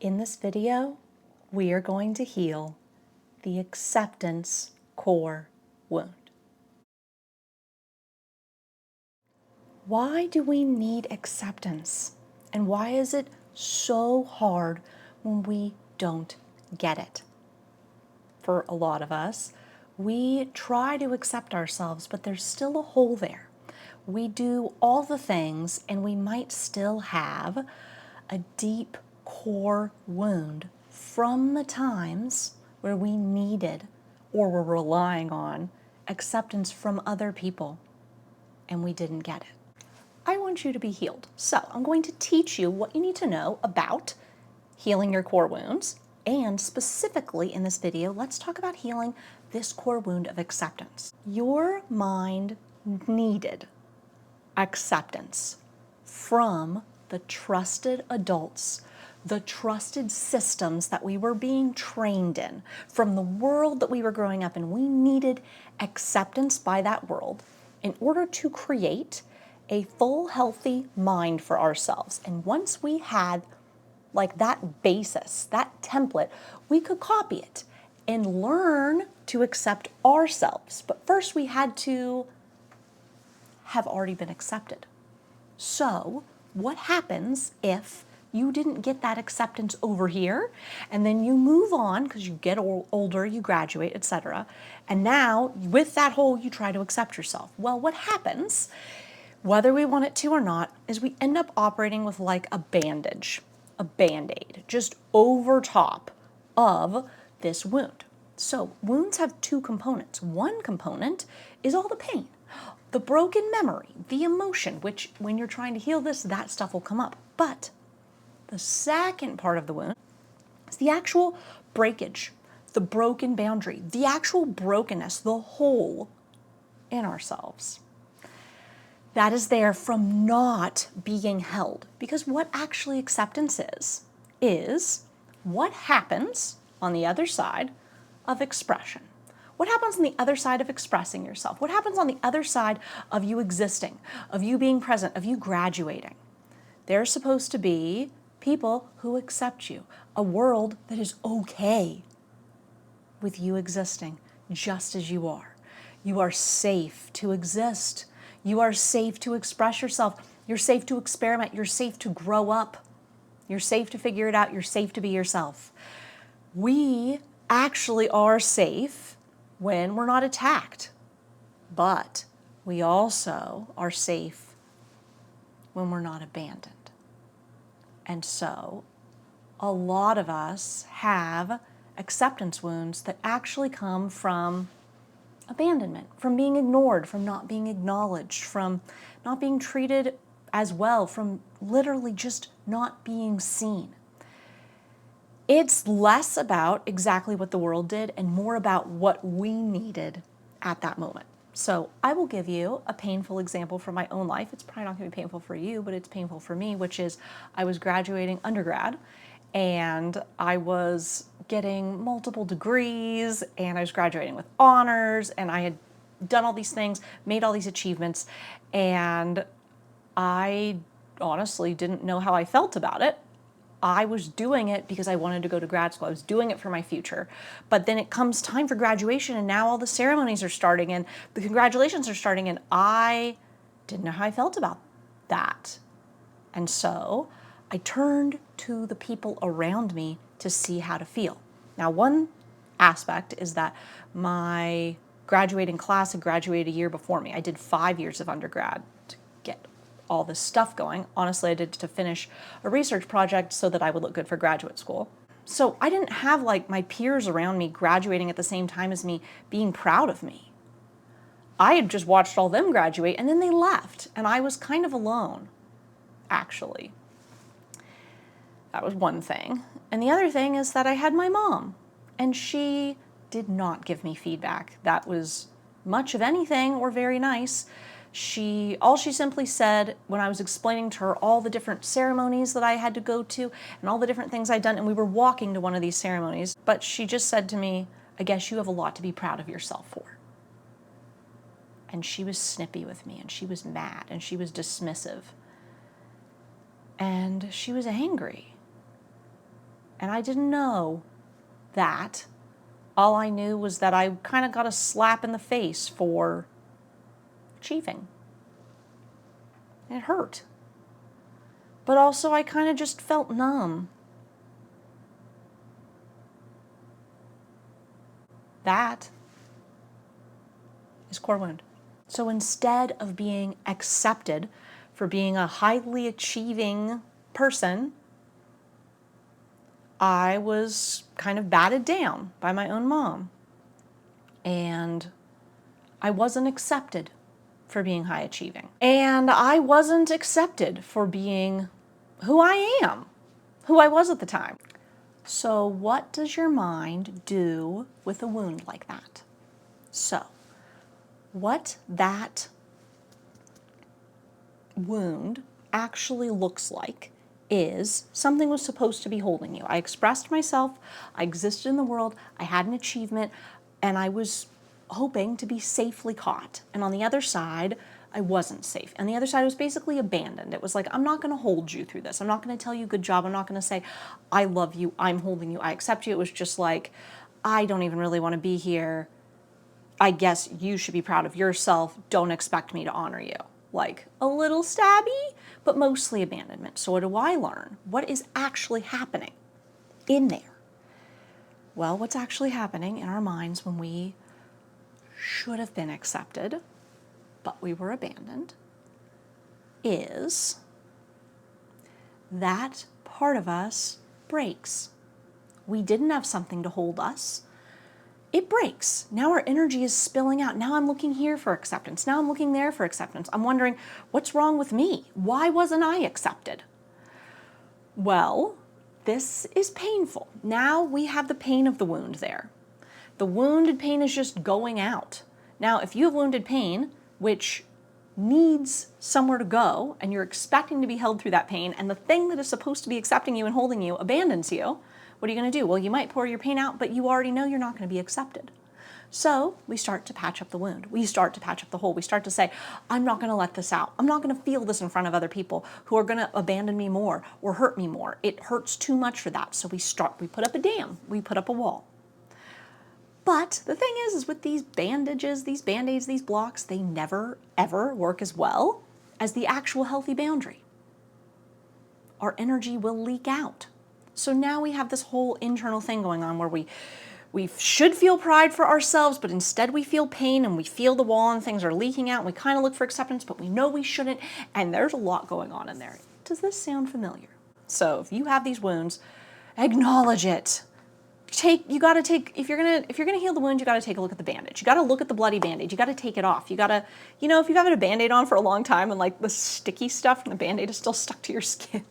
In this video, we are going to heal the acceptance core wound. Why do we need acceptance? And why is it so hard when we don't get it? For a lot of us, we try to accept ourselves, but there's still a hole there. We do all the things and we might still have a deep core wound from the times where we needed or were relying on acceptance from other people and we didn't get it. I want you to be healed. So I'm going to teach you what you need to know about healing your core wounds. And specifically in this video, let's talk about healing this core wound of acceptance. Your mind needed acceptance from the trusted adults, the trusted systems that we were being trained in, from the world that we were growing up in. We needed acceptance by that world in order to create a full, healthy mind for ourselves. And once we had like that basis, that template, we could copy it and learn to accept ourselves. But first we had to have already been accepted. So what happens if you didn't get that acceptance over here and then you move on because you get older, you graduate, etc. And now with that hole, you try to accept yourself. Well, what happens, whether we want it to or not, is we end up operating with like a bandage, a Band-Aid, just over top of this wound. So wounds have two components. One component is all the pain, the broken memory, the emotion, which when you're trying to heal this, that stuff will come up. But the second part of the wound is the actual breakage, the broken boundary, the actual brokenness, the hole in ourselves. That is there from not being held. Because what actually acceptance is what happens on the other side of expression. What happens on the other side of expressing yourself? What happens on the other side of you existing, of you being present, of you graduating? There's supposed to be people who accept you, a world that is okay with you existing just as you are. You are safe to exist. You are safe to express yourself. You're safe to experiment. You're safe to grow up. You're safe to figure it out. You're safe to be yourself. We actually are safe when we're not attacked, but we also are safe when we're not abandoned. And so a lot of us have acceptance wounds that actually come from abandonment, from being ignored, from not being acknowledged, from not being treated as well, from literally just not being seen. It's less about exactly what the world did and more about what we needed at that moment. So I will give you a painful example from my own life. It's probably not going to be painful for you, but it's painful for me, which is I was graduating undergrad and I was getting multiple degrees and I was graduating with honors and I had done all these things, made all these achievements, and I honestly didn't know how I felt about it. I was doing it because I wanted to go to grad school. I was doing it for my future. But then it comes time for graduation and now all the ceremonies are starting and the congratulations are starting and I didn't know how I felt about that. And so I turned to the people around me to see how to feel. Now, one aspect is that my graduating class had graduated a year before me. I did 5 years of undergrad to get all this stuff going. Honestly, I did it to finish a research project so that I would look good for graduate school. So I didn't have like my peers around me graduating at the same time as me being proud of me. I had just watched all them graduate and then they left and I was kind of alone, actually. That was one thing. And the other thing is that I had my mom and she did not give me feedback that was much of anything or very nice. All she simply said when I was explaining to her all the different ceremonies that I had to go to and all the different things I'd done, and we were walking to one of these ceremonies, but she just said to me, I guess you have a lot to be proud of yourself for. And she was snippy with me and she was mad and she was dismissive and she was angry. And I didn't know that. All I knew was that I kind of got a slap in the face for achieving. It hurt. But also I kind of just felt numb. That is core wound. So instead of being accepted for being a highly achieving person, I was kind of batted down by my own mom. And I wasn't accepted for being high achieving. And I wasn't accepted for being who I am, who I was at the time. So what does your mind do with a wound like that? So what that wound actually looks like is something was supposed to be holding you. I expressed myself, I existed in the world, I had an achievement, and I was hoping to be safely caught. And on the other side, I wasn't safe. And the other side was basically abandoned. It was like, I'm not going to hold you through this. I'm not going to tell you good job. I'm not going to say, I love you, I'm holding you, I accept you. It was just like, I don't even really want to be here. I guess you should be proud of yourself. Don't expect me to honor you. Like a little stabby, but mostly abandonment. So what do I learn? What is actually happening in there? Well, what's actually happening in our minds when we should have been accepted, but we were abandoned, is that part of us breaks. We didn't have something to hold us. It breaks. Now our energy is spilling out. Now I'm looking here for acceptance. Now I'm looking there for acceptance. I'm wondering, what's wrong with me? Why wasn't I accepted? Well, this is painful. Now we have the pain of the wound there. The wounded pain is just going out. Now, if you have wounded pain, which needs somewhere to go, and you're expecting to be held through that pain, and the thing that is supposed to be accepting you and holding you abandons you, what are you going to do? Well, you might pour your pain out, but you already know you're not going to be accepted. So we start to patch up the wound. We start to patch up the hole. We start to say, I'm not going to let this out. I'm not going to feel this in front of other people who are going to abandon me more or hurt me more. It hurts too much for that. So we put up a dam. We put up a wall. But the thing is with these bandages, these Band-Aids, these blocks, they never, ever work as well as the actual healthy boundary. Our energy will leak out. So now we have this whole internal thing going on where we should feel pride for ourselves, but instead we feel pain and we feel the wall and things are leaking out and we kind of look for acceptance, but we know we shouldn't, and there's a lot going on in there. Does this sound familiar? So if you have these wounds, acknowledge it. If you're gonna heal the wound, you gotta take a look at the bandage. You gotta look at the bloody bandage. You gotta take it off. You gotta, if you've had a Band-Aid on for a long time and like the sticky stuff from the Band-Aid is still stuck to your skin,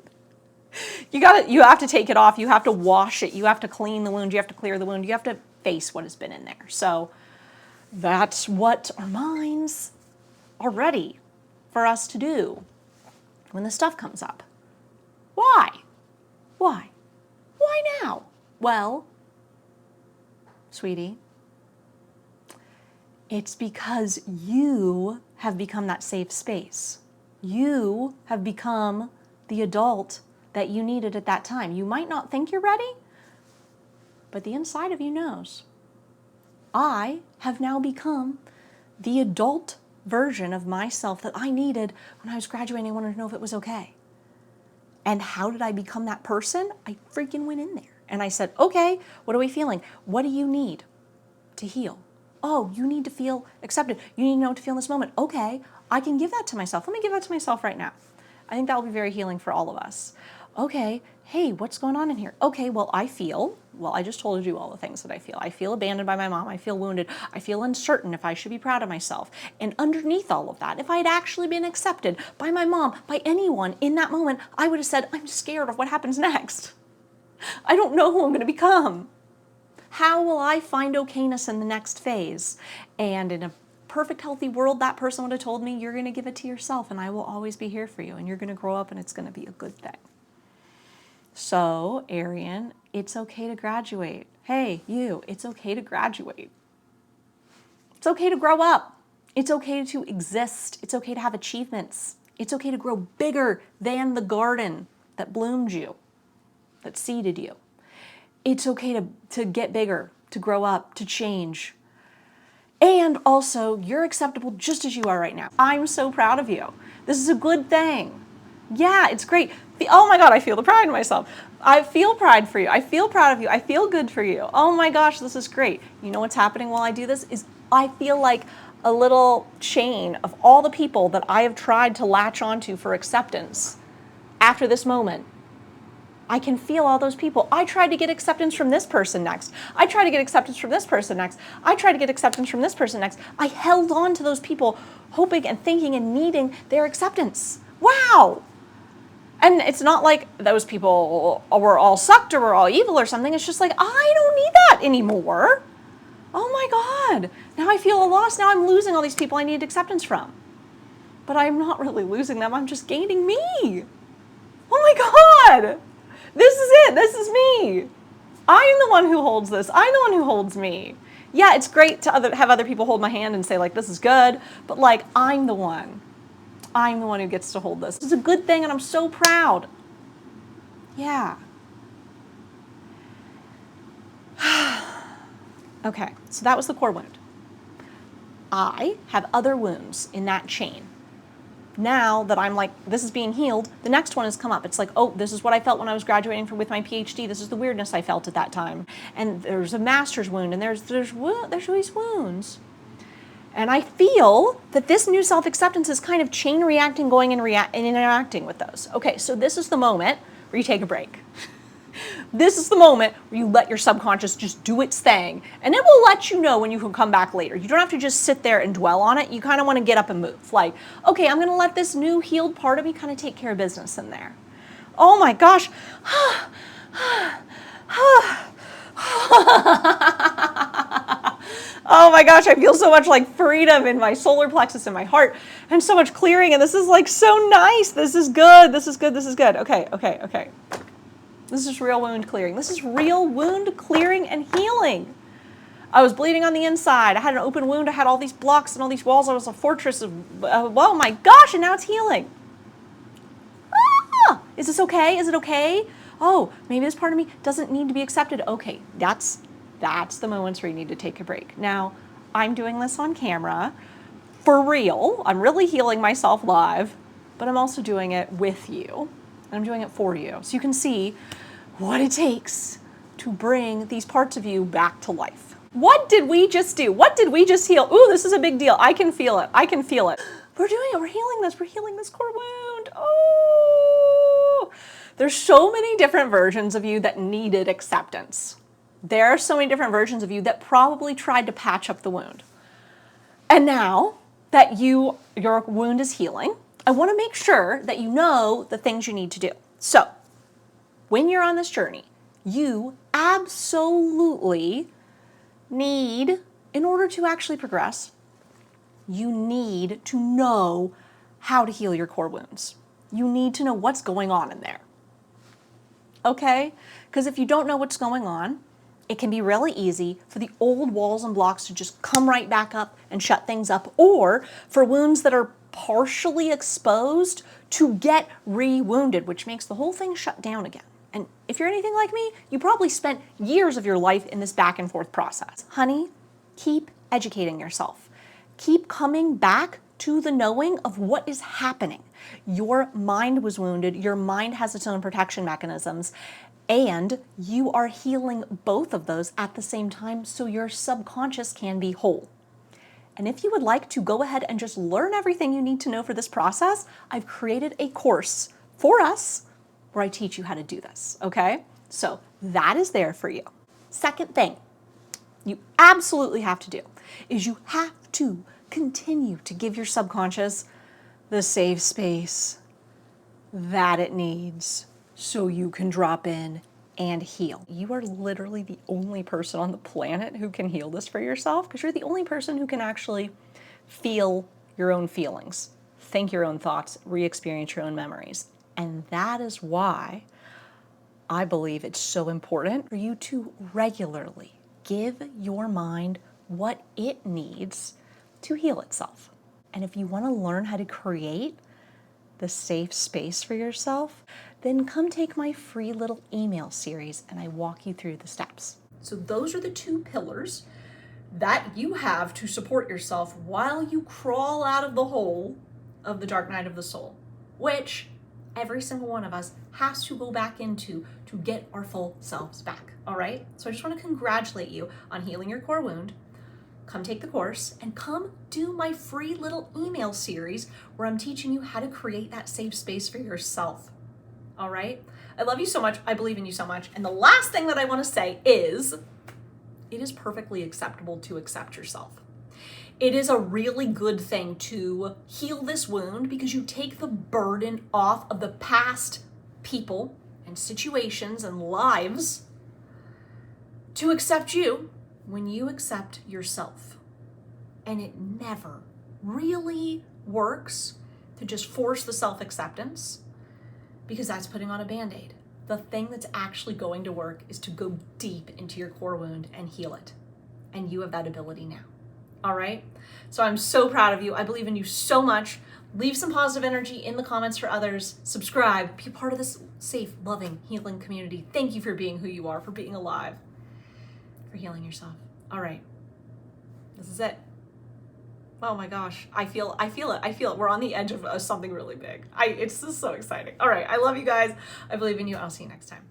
you have to take it off. You have to wash it. You have to clean the wound. You have to clear the wound. You have to face what has been in there. So that's what our minds are ready for us to do when the stuff comes up. Why? Why now? Well, sweetie, it's because you have become that safe space. You have become the adult that you needed at that time. You might not think you're ready, but the inside of you knows. I have now become the adult version of myself that I needed when I was graduating. I wanted to know if it was okay. And how did I become that person? I freaking went in there. And I said, okay, what are we feeling? What do you need to heal? Oh, you need to feel accepted. You need to know what to feel in this moment. Okay, I can give that to myself. Let me give that to myself right now. I think that will be very healing for all of us. Okay, hey, what's going on in here? Okay, I just told you all the things that I feel. I feel abandoned by my mom. I feel wounded. I feel uncertain if I should be proud of myself. And underneath all of that, if I had actually been accepted by my mom, by anyone in that moment, I would have said, I'm scared of what happens next. I don't know who I'm going to become. How will I find okayness in the next phase? And in a perfect, healthy world, that person would have told me, you're going to give it to yourself and I will always be here for you and you're going to grow up and it's going to be a good thing. So, Erienne, it's okay to graduate. Hey, you, it's okay to graduate. It's okay to grow up. It's okay to exist. It's okay to have achievements. It's okay to grow bigger than the garden that bloomed you, that seeded you. It's okay to get bigger, to grow up, to change. And also, you're acceptable just as you are right now. I'm so proud of you. This is a good thing. Yeah, it's great. Oh my God, I feel the pride in myself. I feel pride for you. I feel proud of you. I feel good for you. Oh my gosh, this is great. You know what's happening while I do this is I feel like a little chain of all the people that I have tried to latch onto for acceptance after this moment. I can feel all those people. I tried to get acceptance from this person next. I tried to get acceptance from this person next. I tried to get acceptance from this person next. I held on to those people, hoping and thinking and needing their acceptance. Wow. And it's not like those people were all sucked or were all evil or something. It's just like, I don't need that anymore. Oh my God. Now I feel a loss. Now I'm losing all these people I need acceptance from. But I'm not really losing them. I'm just gaining me. Oh my God. This is it. This is me. I'm the one who holds this. I'm the one who holds me. Yeah, it's great to have other people hold my hand and say, like, this is good. But, like, I'm the one. I'm the one who gets to hold this. This is a good thing, and I'm so proud. Yeah. Okay, so that was the core wound. I have other wounds in that chain. Now that I'm like, this is being healed, the next one has come up. It's like, oh, this is what I felt when I was graduating with my PhD. This is the weirdness I felt at that time. And there's a master's wound, and there's these wounds. And I feel that this new self-acceptance is kind of chain reacting, going and interacting with those. Okay, so this is the moment where you take a break. This is the moment where you let your subconscious just do its thing. And it will let you know when you can come back later. You don't have to just sit there and dwell on it. You kind of want to get up and move. Like, okay, I'm going to let this new healed part of me kind of take care of business in there. Oh my gosh. Oh my gosh, I feel so much like freedom in my solar plexus in my heart and so much clearing. And this is like so nice. This is good. This is good. This is good. Okay. This is real wound clearing. This is real wound clearing and healing. I was bleeding on the inside. I had an open wound. I had all these blocks and all these walls. I was a fortress of, oh my gosh, and now it's healing. Ah, is this okay? Is it okay? Oh, maybe this part of me doesn't need to be accepted. Okay, that's the moments where you need to take a break. Now, I'm doing this on camera for real. I'm really healing myself live, but I'm also doing it with you. And I'm doing it for you. So you can see what it takes to bring these parts of you back to life. What did we just do? What did we just heal? Ooh, this is a big deal. I can feel it. I can feel it. We're doing it. We're healing this. We're healing this core wound. Oh, there's so many different versions of you that needed acceptance. There are so many different versions of you that probably tried to patch up the wound. And now that your wound is healing, I want to make sure that you know the things you need to do. So, when you're on this journey, you absolutely need, in order to actually progress, you need to know how to heal your core wounds. You need to know what's going on in there. Okay? Because if you don't know what's going on, it can be really easy for the old walls and blocks to just come right back up and shut things up, or for wounds that are partially exposed to get re-wounded, which makes the whole thing shut down again. And if you're anything like me, you probably spent years of your life in this back and forth process. Honey, keep educating yourself. Keep coming back to the knowing of what is happening. Your mind was wounded. Your mind has its own protection mechanisms. And you are healing both of those at the same time so your subconscious can be whole. And if you would like to go ahead and just learn everything you need to know for this process, I've created a course for us where I teach you how to do this, okay? So that is there for you. Second thing you absolutely have to do is you have to continue to give your subconscious the safe space that it needs so you can drop in and heal. You are literally the only person on the planet who can heal this for yourself, because you're the only person who can actually feel your own feelings, think your own thoughts, re-experience your own memories. And that is why I believe it's so important for you to regularly give your mind what it needs to heal itself. And if you want to learn how to create the safe space for yourself, then come take my free little email series and I walk you through the steps. So those are the 2 pillars that you have to support yourself while you crawl out of the hole of the dark night of the soul, which every single one of us has to go back into to get our full selves back, all right? So I just want to congratulate you on healing your core wound. Come take the course and come do my free little email series where I'm teaching you how to create that safe space for yourself, all right? I love you so much. I believe in you so much. And the last thing that I want to say is it is perfectly acceptable to accept yourself. It is a really good thing to heal this wound because you take the burden off of the past people and situations and lives to accept you when you accept yourself. And it never really works to just force the self-acceptance because that's putting on a Band-Aid. The thing that's actually going to work is to go deep into your core wound and heal it. And you have that ability now. All right? So I'm so proud of you. I believe in you so much. Leave some positive energy in the comments for others. Subscribe. Be a part of this safe, loving, healing community. Thank you for being who you are, for being alive, for healing yourself. All right. This is it. Oh my gosh. I feel it. We're on the edge of something really big. It's just so exciting. All right. I love you guys. I believe in you. I'll see you next time.